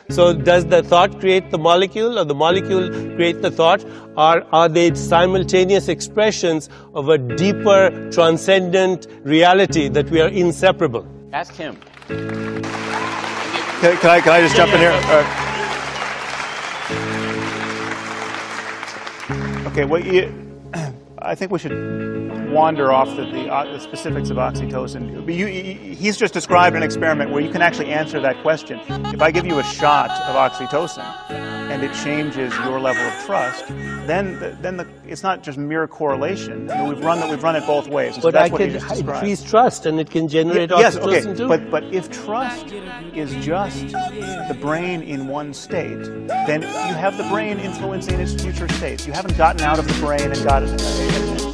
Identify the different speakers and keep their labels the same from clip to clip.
Speaker 1: So does the thought create the molecule, or the molecule create the thought, or are they simultaneous expressions of a deeper, transcendent reality that we are inseparable?
Speaker 2: Ask him.
Speaker 3: Can I just jump in here? Okay, I think we should wander off the specifics of oxytocin. He's just described an experiment where you can actually answer that question. If I give you a shot of oxytocin and it changes your level of trust, then it's not just mere correlation. I mean, we've run it both ways. So
Speaker 1: but
Speaker 3: that's
Speaker 1: I can increase trust, and it can generate oxytocin too.
Speaker 3: But if trust is just the brain in one state, then you have the brain influencing its future states. You haven't gotten out of the brain and got an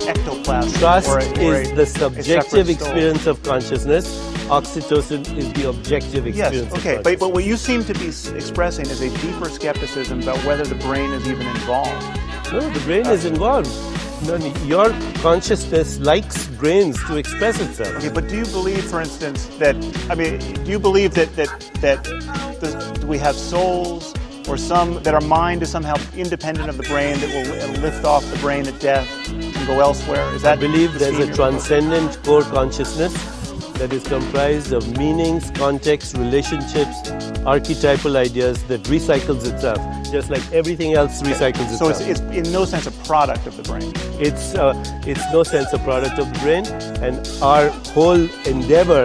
Speaker 3: ectoplasm.
Speaker 1: Trust is the subjective experience of consciousness. Oxytocin is the objective experience of consciousness.
Speaker 3: But what you seem to be expressing is a deeper skepticism about whether the brain is even involved.
Speaker 1: No, the brain is involved. No, your consciousness likes brains to express itself.
Speaker 3: Okay, but do you believe, for instance, that we have souls, or that our mind is somehow independent of the brain, that will lift off the brain at death and go elsewhere? Is that?
Speaker 1: I believe there's a transcendent core consciousness that is comprised of meanings, context, relationships, archetypal ideas that recycles itself, just like everything else recycles itself.
Speaker 3: So it's in no sense a product of the brain.
Speaker 1: It's no sense a product of the brain, and our whole endeavor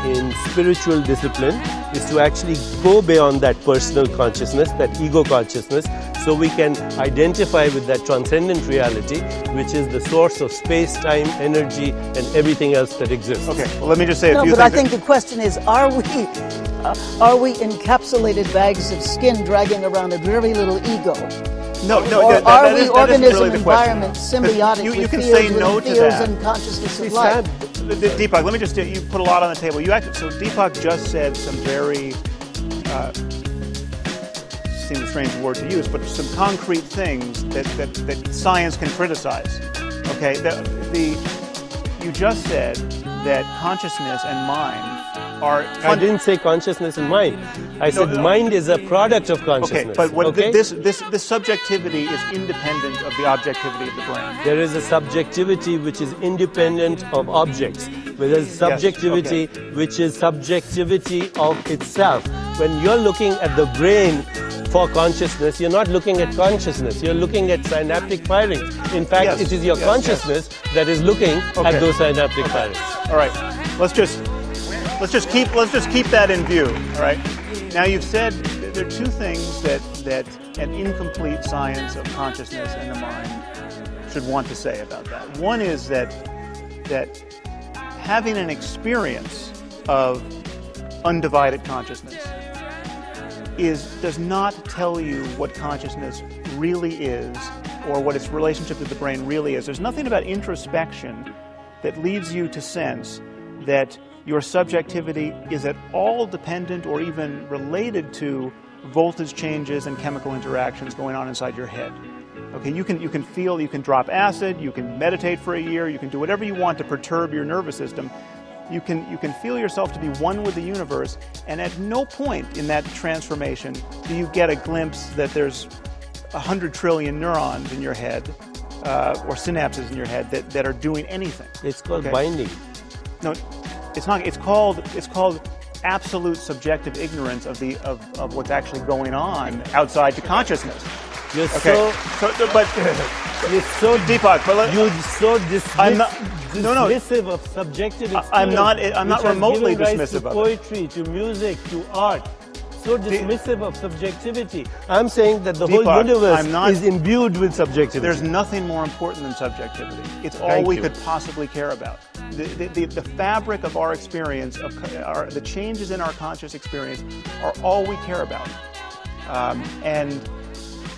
Speaker 1: in spiritual discipline is to actually go beyond that personal consciousness, that ego consciousness, so we can identify with that transcendent reality, which is the source of space, time, energy, and everything else that exists.
Speaker 3: Okay, well, let me just say a few things.
Speaker 4: No, but I think the question is, are we encapsulated bags of skin dragging around a very little ego?
Speaker 3: No,
Speaker 4: or are we organism
Speaker 3: really
Speaker 4: environment symbiotic
Speaker 3: you
Speaker 4: with
Speaker 3: can
Speaker 4: fields,
Speaker 3: say no
Speaker 4: with
Speaker 3: to
Speaker 4: fields
Speaker 3: that.
Speaker 4: and consciousness of life?
Speaker 3: Deepak, let me just, you put a lot on the table. So Deepak just said some very, seems a strange word to use, but some concrete things that science can criticize. Okay, you just said that consciousness and mind are...
Speaker 1: I didn't say consciousness and mind. I said mind is a product of consciousness.
Speaker 3: Okay, but this subjectivity is independent of the objectivity of the brain.
Speaker 1: There is a subjectivity which is independent of objects. But there's subjectivity which is subjectivity of itself. When you're looking at the brain for consciousness, you're not looking at consciousness, you're looking at synaptic firings. In fact, it is your consciousness that is looking at those synaptic firings.
Speaker 3: All right, let's just keep that in view. All right. Now you've said there are two things that an incomplete science of consciousness and the mind should want to say about that. One is that having an experience of undivided consciousness does not tell you what consciousness really is or what its relationship to the brain really is. There's nothing about introspection that leads you to sense that your subjectivity is at all dependent or even related to voltage changes and chemical interactions going on inside your head. Okay, you can feel, you can drop acid, you can meditate for a year, you can do whatever you want to perturb your nervous system. You can feel yourself to be one with the universe, and at no point in that transformation do you get a glimpse that there's 100 trillion neurons in your head or synapses in your head that are doing anything.
Speaker 1: It's called binding.
Speaker 3: No, it's not. It's called absolute subjective ignorance of what's actually going on outside the consciousness.
Speaker 1: You're
Speaker 3: you're so Deepak,
Speaker 1: you're so dismissive of subjective experience.
Speaker 3: I'm not remotely dismissive of it.
Speaker 1: To poetry, to music, to art. So dismissive of subjectivity. I'm saying that the whole universe is imbued with subjectivity.
Speaker 3: There's nothing more important than subjectivity. It's all we could possibly care about. The fabric of our experience, the changes in our conscious experience, are all we care about. And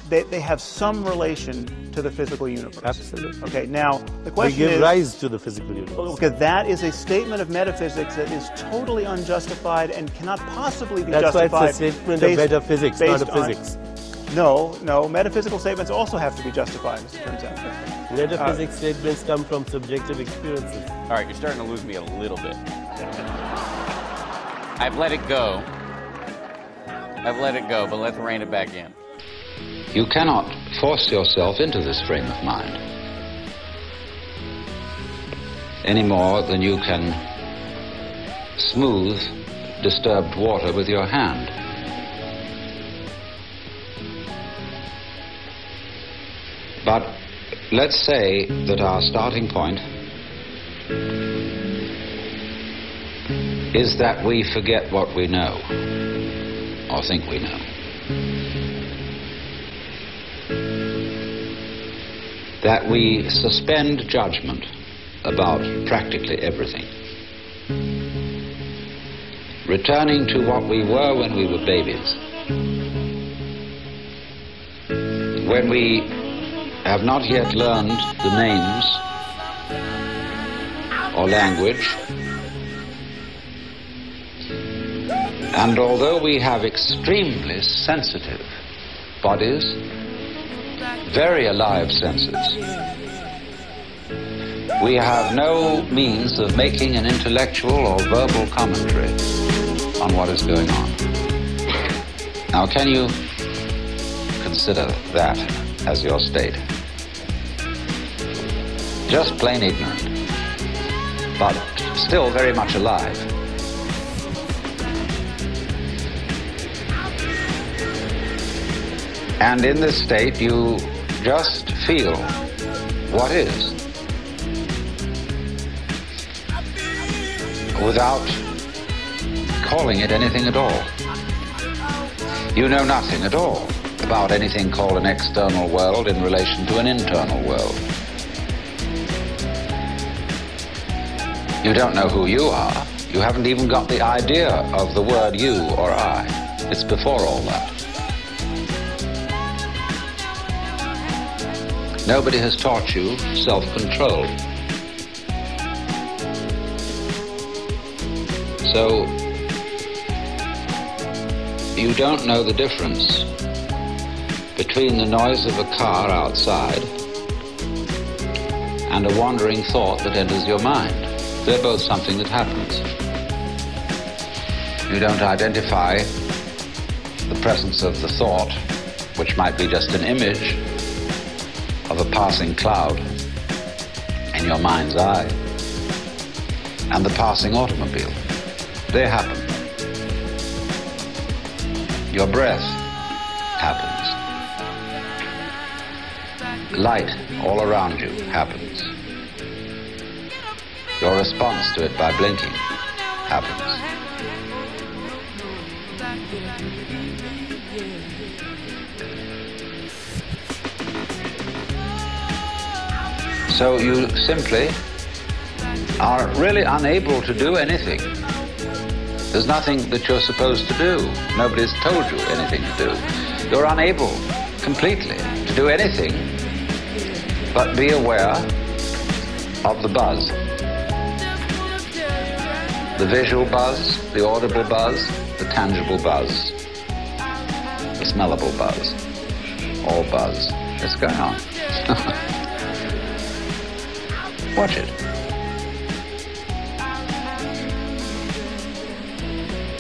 Speaker 3: they have some relation to the physical universe.
Speaker 1: Absolutely.
Speaker 3: Okay, now the question is...
Speaker 1: They give rise to the physical universe.
Speaker 3: Okay, that is a statement of metaphysics that is totally unjustified and cannot possibly be justified.
Speaker 1: That's why it's a statement of metaphysics, not of physics.
Speaker 3: No, metaphysical statements also have to be justified, as it turns out.
Speaker 1: Metaphysics statements come from subjective experiences.
Speaker 2: All right, you're starting to lose me a little bit. I've let it go. I've let it go, but let's rein it back in.
Speaker 5: You cannot force yourself into this frame of mind any more than you can smooth disturbed water with your hand. But let's say that our starting point is that we forget what we know, or think we know. That we suspend judgment about practically everything. Returning to what we were when we were babies. When we have not yet learned the names or language, and although we have extremely sensitive bodies, very alive senses, we have no means of making an intellectual or verbal commentary on what is going on. Now, can you consider that as your state? Just plain ignorant, but still very much alive. And in this state, you just feel what is, without calling it anything at all. You know nothing at all about anything called an external world in relation to an internal world. You don't know who you are. You haven't even got the idea of the word you or I. It's before all that. Nobody has taught you self-control. So, you don't know the difference between the noise of a car outside and a wandering thought that enters your mind. They're both something that happens. You don't identify the presence of the thought, which might be just an image of a passing cloud in your mind's eye, and the passing automobile. They happen. Your breath happens. Light all around you happens. Your response to it by blinking happens. So you simply are really unable to do anything. There's nothing that you're supposed to do. Nobody's told you anything to do. You're unable completely to do anything but be aware of the buzz. The visual buzz, the audible buzz, the tangible buzz, the smellable buzz, all buzz. What's going on? Watch it.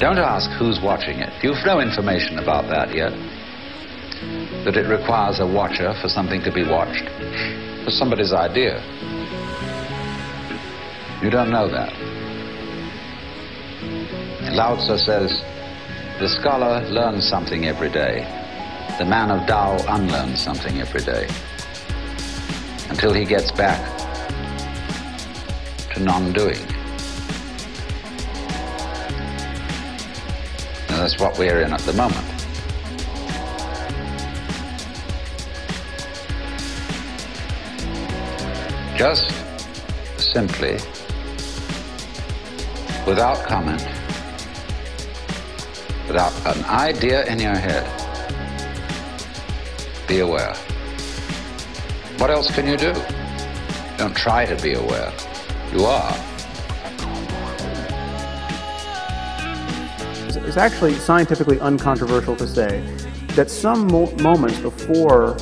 Speaker 5: Don't ask who's watching it. You've no information about that yet. That it requires a watcher for something to be watched. For somebody's idea. You don't know that. Lao Tzu says, the scholar learns something every day. The man of Tao unlearns something every day. Until he gets back to non-doing. And that's what we're in at the moment. Just simply, without comment, without an idea in your head, be aware. What else can you do? Don't try to be aware. You are.
Speaker 3: It's actually scientifically uncontroversial to say that some moments before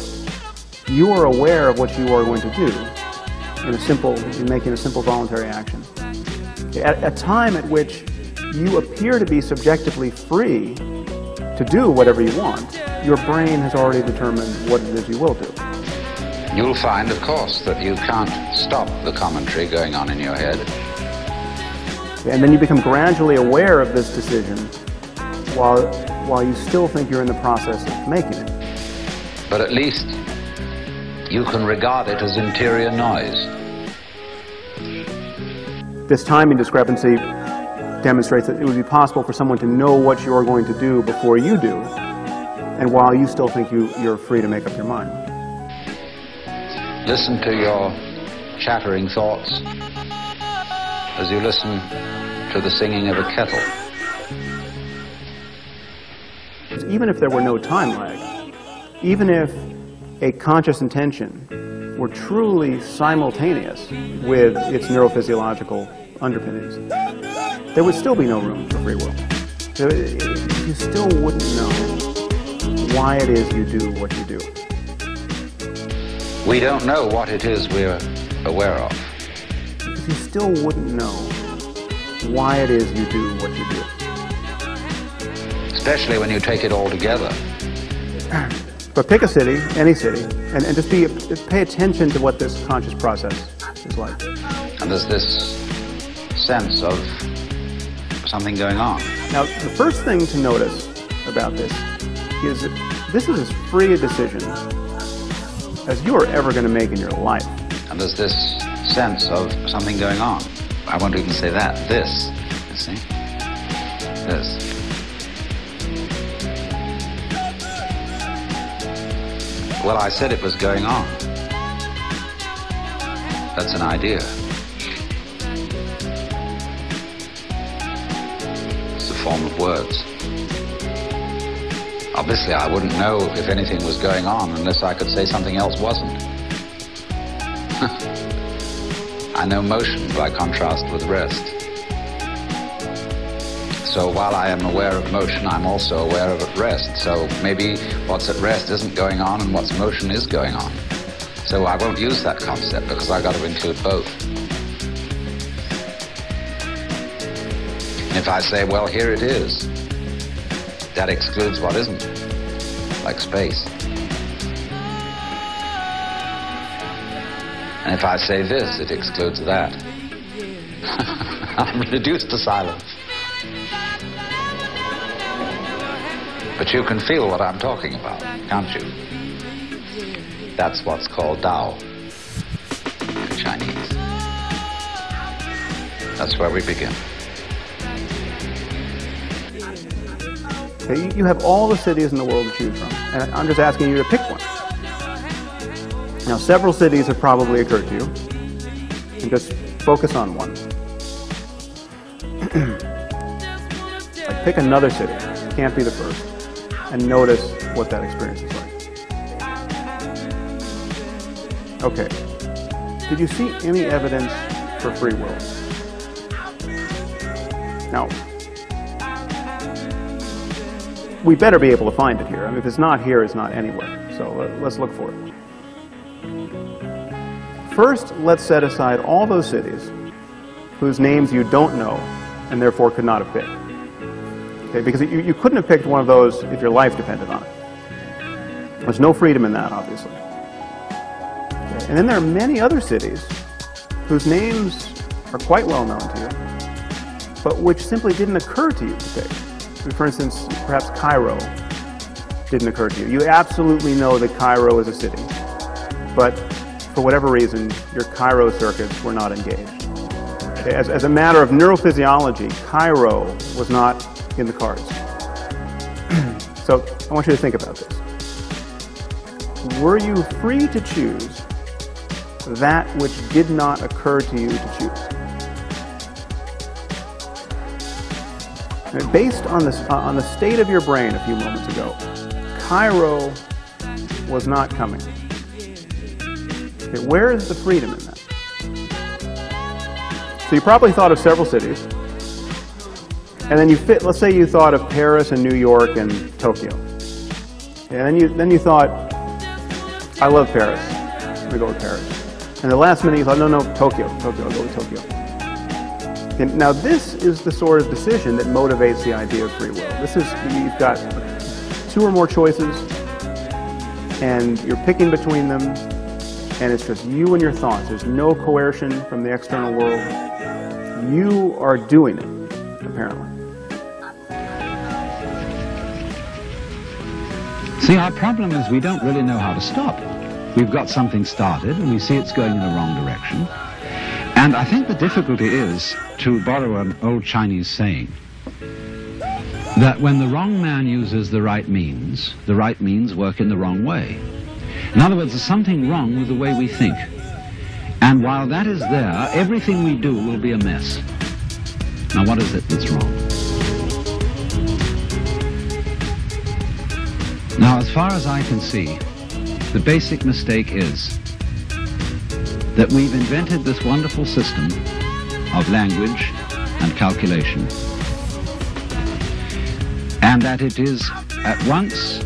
Speaker 3: you are aware of what you are going to do in making a simple voluntary action, at a time at which you appear to be subjectively free to do whatever you want, your brain has already determined what it is you will do.
Speaker 5: You'll find, of course, that you can't stop the commentary going on in your head.
Speaker 3: And then you become gradually aware of this decision while you still think you're in the process of making it.
Speaker 5: But at least you can regard it as interior noise.
Speaker 3: This timing discrepancy demonstrates that it would be possible for someone to know what you're going to do before you do, and while you still think you're free to make up your mind.
Speaker 5: Listen to your chattering thoughts as you listen to the singing of a kettle.
Speaker 3: Even if there were no time lag, even if a conscious intention were truly simultaneous with its neurophysiological underpinnings, there would still be no room for free will. You still wouldn't know why it is you do what you do.
Speaker 5: We don't know what it is we're aware of.
Speaker 3: Because you still wouldn't know why it is you do what you do.
Speaker 5: Especially when you take it all together.
Speaker 3: But pick a city, any city, and just pay attention to what this conscious process is like.
Speaker 5: And there's this sense of something going on.
Speaker 3: Now, the first thing to notice about this is that this is as free a decision as you are ever going to make in your life.
Speaker 5: And there's this sense of something going on. I won't even say that. This, you see? This. Well, I said it was going on. That's an idea. It's a form of words. Obviously, I wouldn't know if anything was going on unless I could say something else wasn't. I know motion by contrast with rest. So while I am aware of motion, I'm also aware of at rest. So maybe what's at rest isn't going on and what's motion is going on. So I won't use that concept because I've got to include both. And if I say, well, here it is, that excludes what isn't, like space. And if I say this, it excludes that. I'm reduced to silence. But you can feel what I'm talking about, can't you? That's what's called Tao in Chinese. That's where we begin.
Speaker 3: Okay, you have all the cities in the world to choose from, and I'm just asking you to pick one. Now, several cities have probably occurred to you, and just focus on one. Like, pick another city, can't be the first, and notice what that experience is like. Okay, did you see any evidence for free will? Now, we better be able to find it here. I mean, if it's not here, it's not anywhere. So let's look for it. First, let's set aside all those cities whose names you don't know and therefore could not have picked. Okay, because you couldn't have picked one of those if your life depended on it. There's no freedom in that, obviously. Okay, and then there are many other cities whose names are quite well known to you, but which simply didn't occur to you to pick. For instance, perhaps Cairo didn't occur to you. You absolutely know that Cairo is a city, but for whatever reason, your Cairo circuits were not engaged. Okay, as a matter of neurophysiology, Cairo was not in the cards. So I want you to think about this. Were you free to choose that which did not occur to you to choose? Based on the state of your brain a few moments ago, Cairo was not coming. Okay, where is the freedom in that? So you probably thought of several cities, and then let's say you thought of Paris and New York and Tokyo. And then you thought, I love Paris, I'm gonna go with Paris. And the last minute you thought, no, Tokyo, I'll go with Tokyo. And now this is the sort of decision that motivates the idea of free will. You've got two or more choices, and you're picking between them, and it's just you and your thoughts. There's no coercion from the external world. You are doing it, apparently.
Speaker 5: See, our problem is we don't really know how to stop. We've got something started, and we see it's going in the wrong direction. And I think the difficulty is, to borrow an old Chinese saying, that when the wrong man uses the right means work in the wrong way. In other words, there's something wrong with the way we think. And while that is there, everything we do will be a mess. Now, what is it that's wrong? Now, as far as I can see, the basic mistake is that we've invented this wonderful system of language and calculation, and that it is at once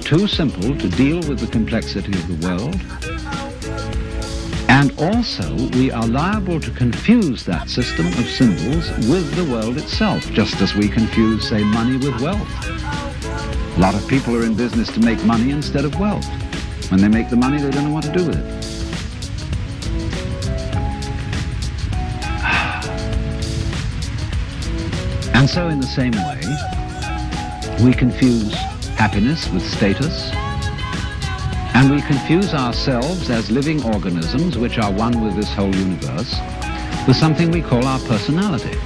Speaker 5: too simple to deal with the complexity of the world, and also we are liable to confuse that system of symbols with the world itself, just as we confuse, say, money with wealth. A lot of people are in business to make money instead of wealth. When they make the money, they don't know what to do with it. And so in the same way, we confuse happiness with status, and we confuse ourselves as living organisms which are one with this whole universe with something we call our personality.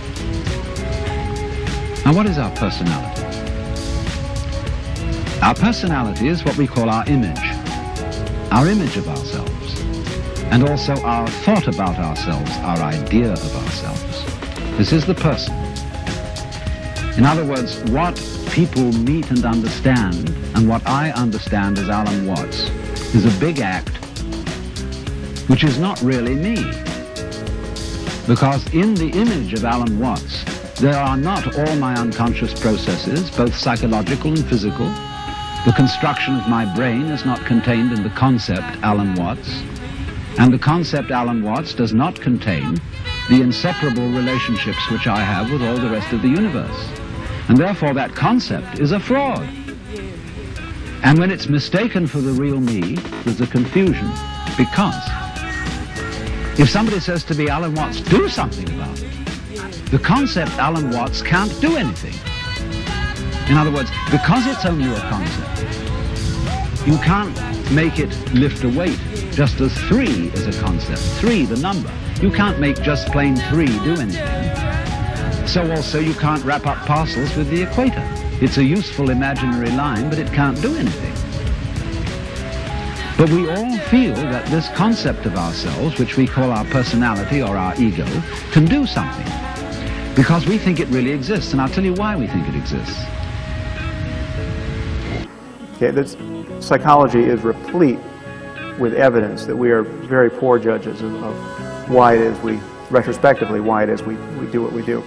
Speaker 5: Now, what is our personality? Our personality is what we call our image of ourselves, and also our thought about ourselves, our idea of ourselves. This is the person. In other words, what people meet and understand, and what I understand as Alan Watts, is a big act which is not really me. Because in the image of Alan Watts, there are not all my unconscious processes, both psychological and physical. The construction of my brain is not contained in the concept Alan Watts, and the concept Alan Watts does not contain the inseparable relationships which I have with all the rest of the universe. And therefore that concept is a fraud. And when it's mistaken for the real me, there's a confusion, because if somebody says to me, Alan Watts, do something about it, the concept Alan Watts can't do anything. In other words, because it's only a concept, you can't make it lift a weight, just as 3 is a concept. 3, the number. You can't make just plain 3 do anything. So also you can't wrap up parcels with the equator. It's a useful imaginary line, but it can't do anything. But we all feel that this concept of ourselves, which we call our personality or our ego, can do something, because we think it really exists, and I'll tell you why we think it exists.
Speaker 3: Okay, this psychology is replete with evidence that we are very poor judges of why it is retrospectively, why it is we do what we do.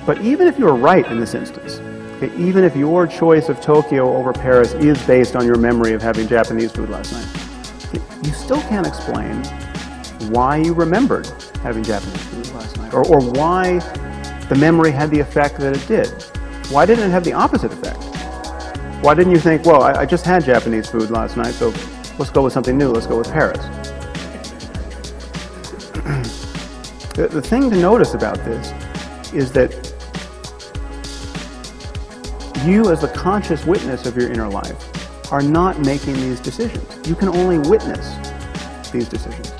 Speaker 3: But even if you're right in this instance, okay, even if your choice of Tokyo over Paris is based on your memory of having Japanese food last night, okay, you still can't explain why you remembered having Japanese food last night, or why the memory had the effect that it did. Why didn't it have the opposite effect? Why didn't you think, well, I just had Japanese food last night, so let's go with something new, let's go with Paris? The thing to notice about this is that you, as the conscious witness of your inner life, are not making these decisions. You can only witness these decisions.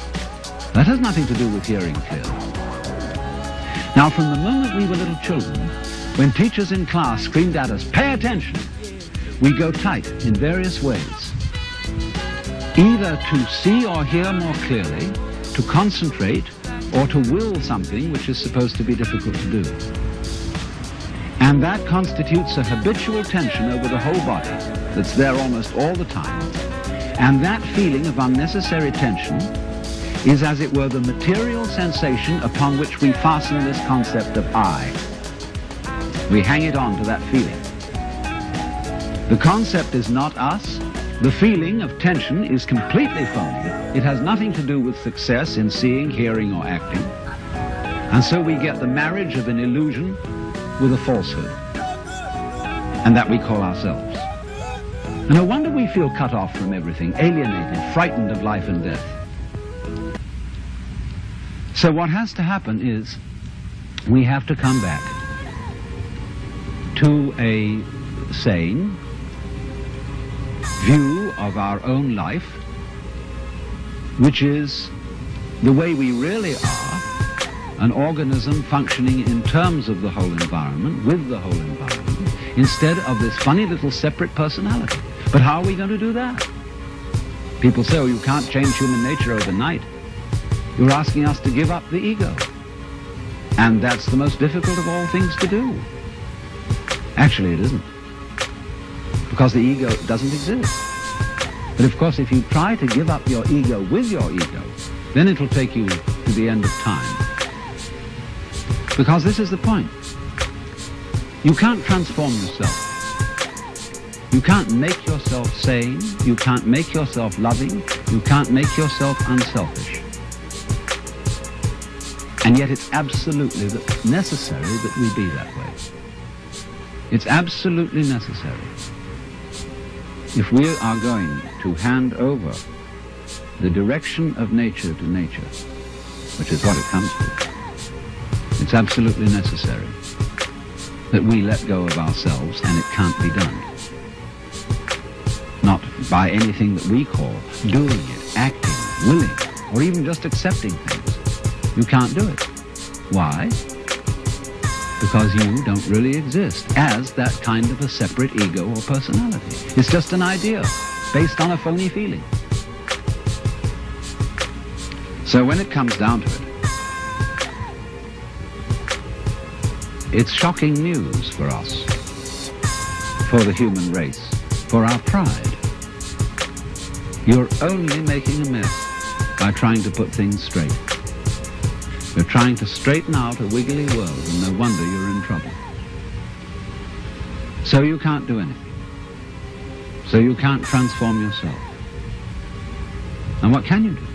Speaker 5: That has nothing to do with hearing clearly. Now, from the moment we were little children, when teachers in class screamed at us, "Pay attention!" we go tight in various ways, either to see or hear more clearly, to concentrate, or to will something which is supposed to be difficult to do. And that constitutes a habitual tension over the whole body that's there almost all the time. And that feeling of unnecessary tension is, as it were, the material sensation upon which we fasten this concept of I. We hang it on to that feeling. The concept is not us. The feeling of tension is completely phony. It has nothing to do with success in seeing, hearing, or acting. And so we get the marriage of an illusion with a falsehood. and that we call ourselves. And no wonder we feel cut off from everything, alienated, frightened of life and death. So what has to happen is we have to come back to a sane view of our own life, which is the way we really are, an organism functioning in terms of the whole environment, with the whole environment, instead of this funny little separate personality. But how are we going to do that? People say, oh, you can't change human nature overnight. You're asking us to give up the ego. And that's the most difficult of all things to do. Actually, it isn't. Because the ego doesn't exist. But of course, if you try to give up your ego with your ego, then it'll take you to the end of time. Because this is the point. You can't transform yourself. You can't make yourself sane. You can't make yourself loving. You can't make yourself unselfish. And yet it's absolutely necessary that we be that way. It's absolutely necessary. If we are going to hand over the direction of nature to nature, which is what it comes to, it's absolutely necessary that we let go of ourselves, and it can't be done. Not by anything that we call doing it, acting, willing, or even just accepting things. You can't do it. Why? Because you don't really exist as that kind of a separate ego or personality. It's just an idea based on a phony feeling. So when it comes down to it, it's shocking news for us, for the human race, for our pride. You're only making a mess by trying to put things straight. You're trying to straighten out a wiggly world, and no wonder you're in trouble. So you can't do anything. So you can't transform yourself. And what can you do?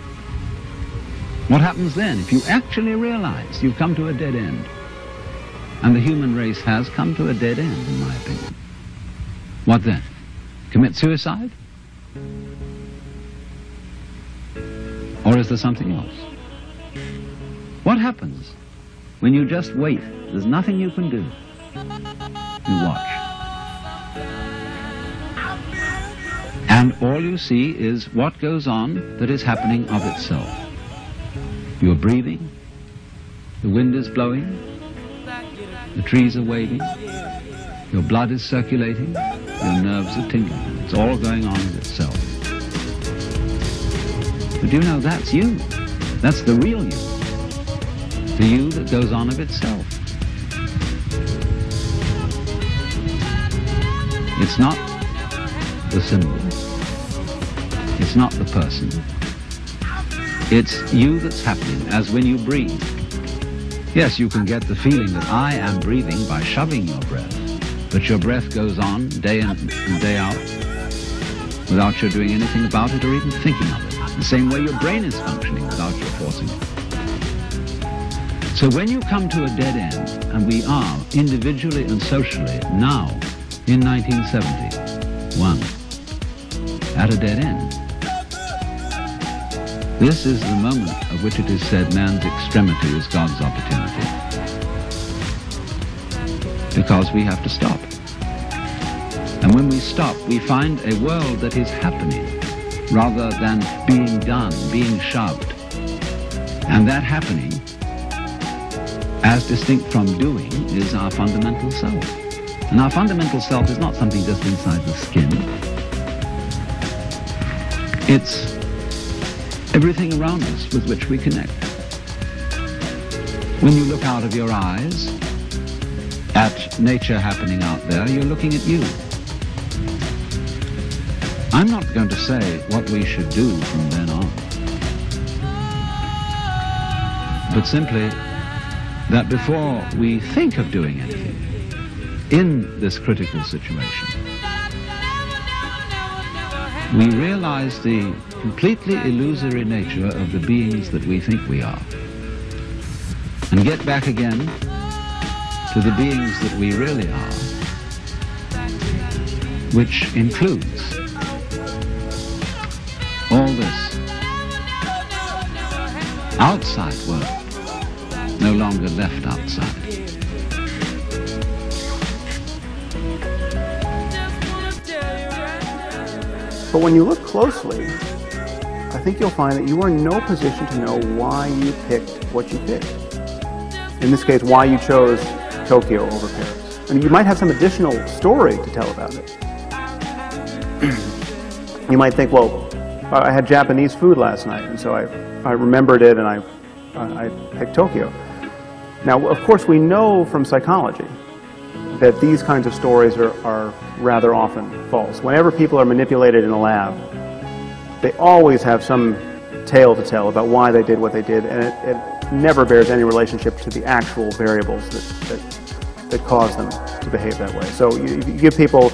Speaker 5: What happens then if you actually realize you've come to a dead end? And the human race has come to a dead end, in my opinion. What then? Commit suicide? Or is there something else? What happens when you just wait? There's nothing you can do. You watch. And all you see is what goes on that is happening of itself. You're breathing, the wind is blowing, the trees are waving, your blood is circulating, your nerves are tingling. It's all going on of itself. But you know, that's you. That's the real you. The you that goes on of itself. It's not the symbol. It's not the person. It's you that's happening, as when you breathe. Yes, you can get the feeling that I am breathing by shoving your breath, but your breath goes on day in and day out without your doing anything about it or even thinking of it. The same way your brain is functioning without your forcing it. So when you come to a dead end, and we are individually and socially now in 1971 at a dead end, this is the moment of which it is said man's extremity is God's opportunity. Because we have to stop. And when we stop, we find a world that is happening rather than being done, being shoved. And that happening, as distinct from doing, is our fundamental self. And our fundamental self is not something just inside the skin. It's everything around us with which we connect. When you look out of your eyes at nature happening out there, you're looking at you. I'm not going to say what we should do from then on, but simply that before we think of doing anything in this critical situation, we realize the completely illusory nature of the beings that we think we are, and get back again to the beings that we really are, which includes all this outside world, no longer left outside.
Speaker 3: But when you look closely, I think you'll find that you are in no position to know why you picked what you picked. In this case, why you chose Tokyo over Paris. And you might have some additional story to tell about it. You might think, well, I had Japanese food last night, and so I remembered it, and I picked Tokyo. Now, of course, we know from psychology that these kinds of stories are rather often false. Whenever people are manipulated in a lab, they always have some tale to tell about why they did what they did, and it never bears any relationship to the actual variables that cause them to behave that way. So you give people,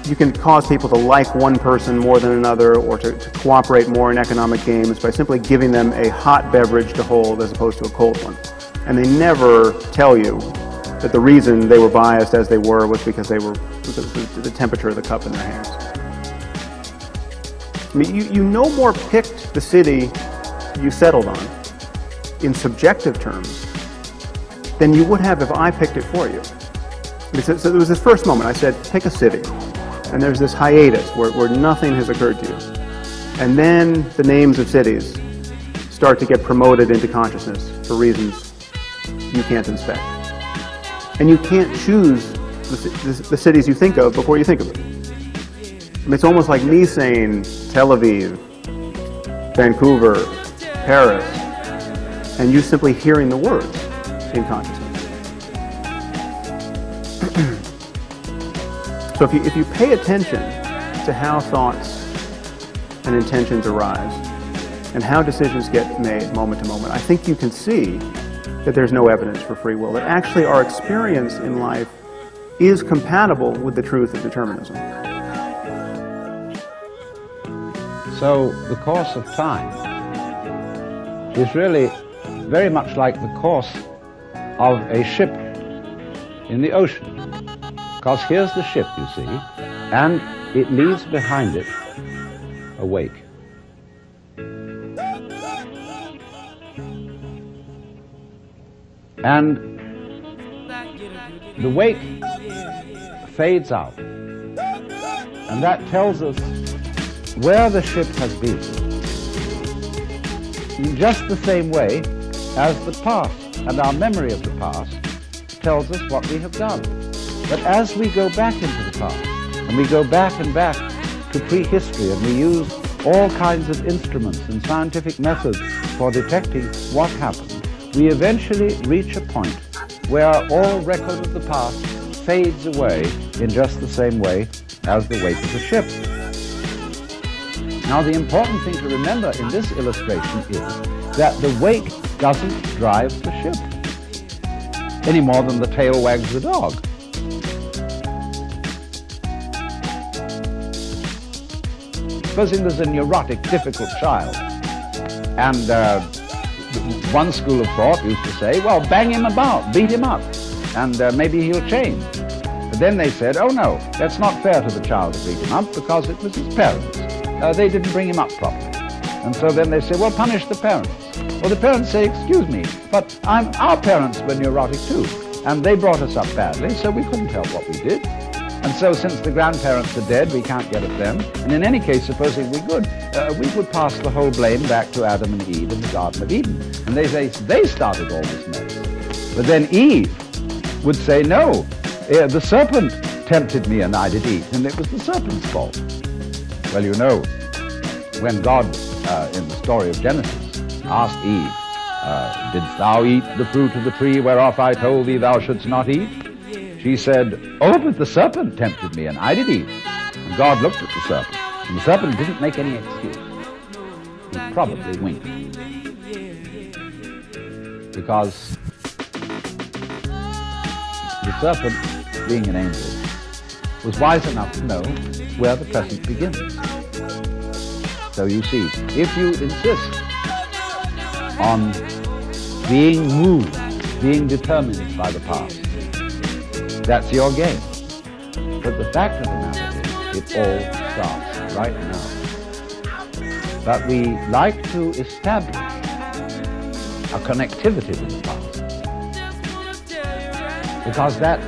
Speaker 3: you can cause people to like one person more than another, or to cooperate more in economic games by simply giving them a hot beverage to hold as opposed to a cold one. And they never tell you that the reason they were biased as they were was because they were the temperature of the cup in their hands. I mean, you no more picked the city you settled on in subjective terms than you would have if I picked it for you. I mean, so there was this first moment, I said, pick a city. And there's this hiatus where nothing has occurred to you. And then the names of cities start to get promoted into consciousness for reasons you can't inspect. And you can't choose the cities you think of before you think of them. I mean, it's almost like me saying Tel Aviv, Vancouver, Paris, and you simply hearing the words in consciousness. So if you pay attention to how thoughts and intentions arise and how decisions get made moment to moment, I think you can see that there's no evidence for free will, that actually our experience in life is compatible with the truth of determinism.
Speaker 6: So the course of time is really very much like the course of a ship in the ocean. Because here's the ship, you see, and it leaves behind it a wake. And the wake fades out, and that tells us where the ship has been, in just the same way as the past and our memory of the past tells us what we have done. But as we go back into the past, and we go back and back to prehistory, and we use all kinds of instruments and scientific methods for detecting what happened, we eventually reach a point where all record of the past fades away in just the same way as the wake of a ship. Now, the important thing to remember in this illustration is that the wake doesn't drive the ship any more than the tail wags the dog. Supposing there's a neurotic, difficult child, and one school of thought used to say, well, bang him about, beat him up, and maybe he'll change. But then they said, oh no, that's not fair to the child to beat him up because it was his parents. They didn't bring him up properly. And so then they say, well, punish the parents. Well, the parents say, excuse me, but our parents were neurotic too, and they brought us up badly, so we couldn't help what we did. And so since the grandparents are dead, we can't get at them. And in any case, supposing we could pass the whole blame back to Adam and Eve in the Garden of Eden. And they say they started all this mess. But then Eve would say, no, the serpent tempted me and I did eat, and it was the serpent's fault. Well, you know, when God, in the story of Genesis, asked Eve, didst thou eat the fruit of the tree whereof I told thee thou shouldst not eat? She said, oh, but the serpent tempted me and I did eat. And God looked at the serpent, and the serpent didn't make any excuse. He probably winked. Because the serpent, being an angel, was wise enough to know where the present begins. So you see, if you insist on being moved, being determined by the past, that's your game. But the fact of the matter is, it all starts right now. But we like to establish a connectivity with the past, because that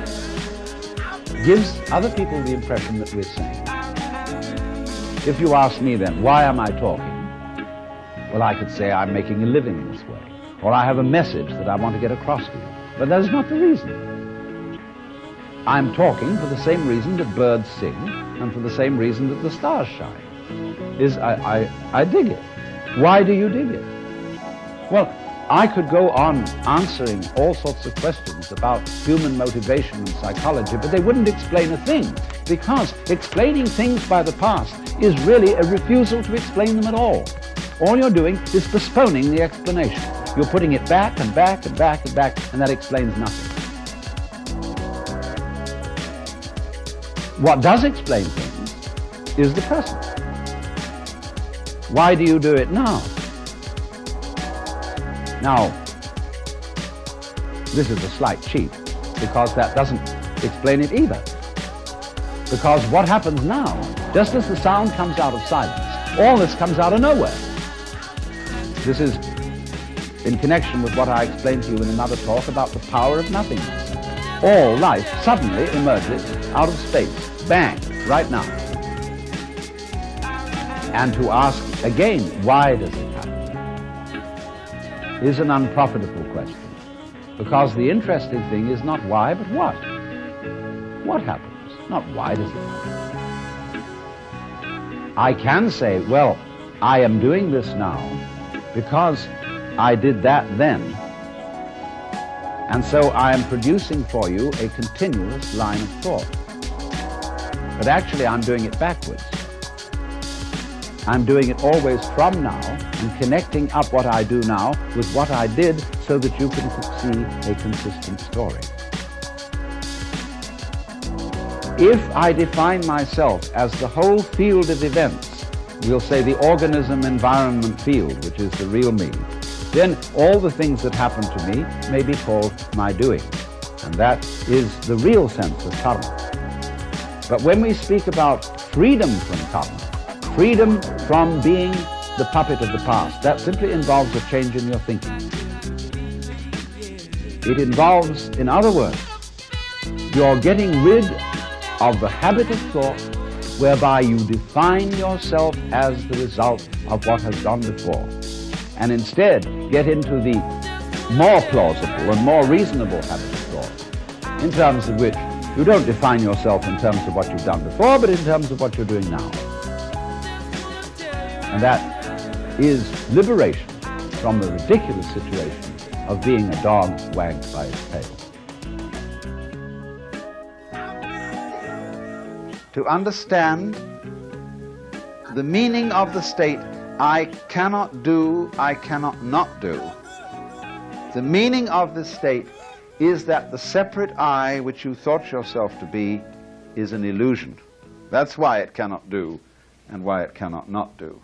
Speaker 6: gives other people the impression that we're sane. If you ask me then, why am I talking? Well, I could say I'm making a living this way, or I have a message that I want to get across to you. But that is not the reason. I'm talking for the same reason that birds sing, and for the same reason that the stars shine. I dig it. Why do you dig it? Well, I could go on answering all sorts of questions about human motivation and psychology, but they wouldn't explain a thing, because explaining things by the past is really a refusal to explain them at all. All you're doing is postponing the explanation. You're putting it back and back and back and back, and that explains nothing. What does explain things is the present. Why do you do it now? Now, this is a slight cheat, because that doesn't explain it either. Because what happens now, just as the sound comes out of silence, all this comes out of nowhere. This is in connection with what I explained to you in another talk about the power of nothingness. All life suddenly emerges out of space, bang, right now. And to ask again, why does it happen, is an unprofitable question. Because the interesting thing is not why, but what. What happens, not why does it happen. I can say, well, I am doing this now because I did that then, and so I am producing for you a continuous line of thought. But actually I'm doing it backwards. I'm doing it always from now and connecting up what I do now with what I did so that you can see a consistent story. If I define myself as the whole field of events, we'll say the organism-environment field, which is the real me, then all the things that happen to me may be called my doing. And that is the real sense of karma. But when we speak about freedom from karma, freedom from being the puppet of the past, that simply involves a change in your thinking. It involves, in other words, you're getting rid of the habit of thought whereby you define yourself as the result of what has gone before, and instead get into the more plausible and more reasonable habit of thought, in terms of which you don't define yourself in terms of what you've done before, but in terms of what you're doing now. And that is liberation from the ridiculous situation of being a dog wagged by its tail. To understand the meaning of the state, I cannot do, I cannot not do. The meaning of this state is that the separate I which you thought yourself to be is an illusion. That's why it cannot do and why it cannot not do.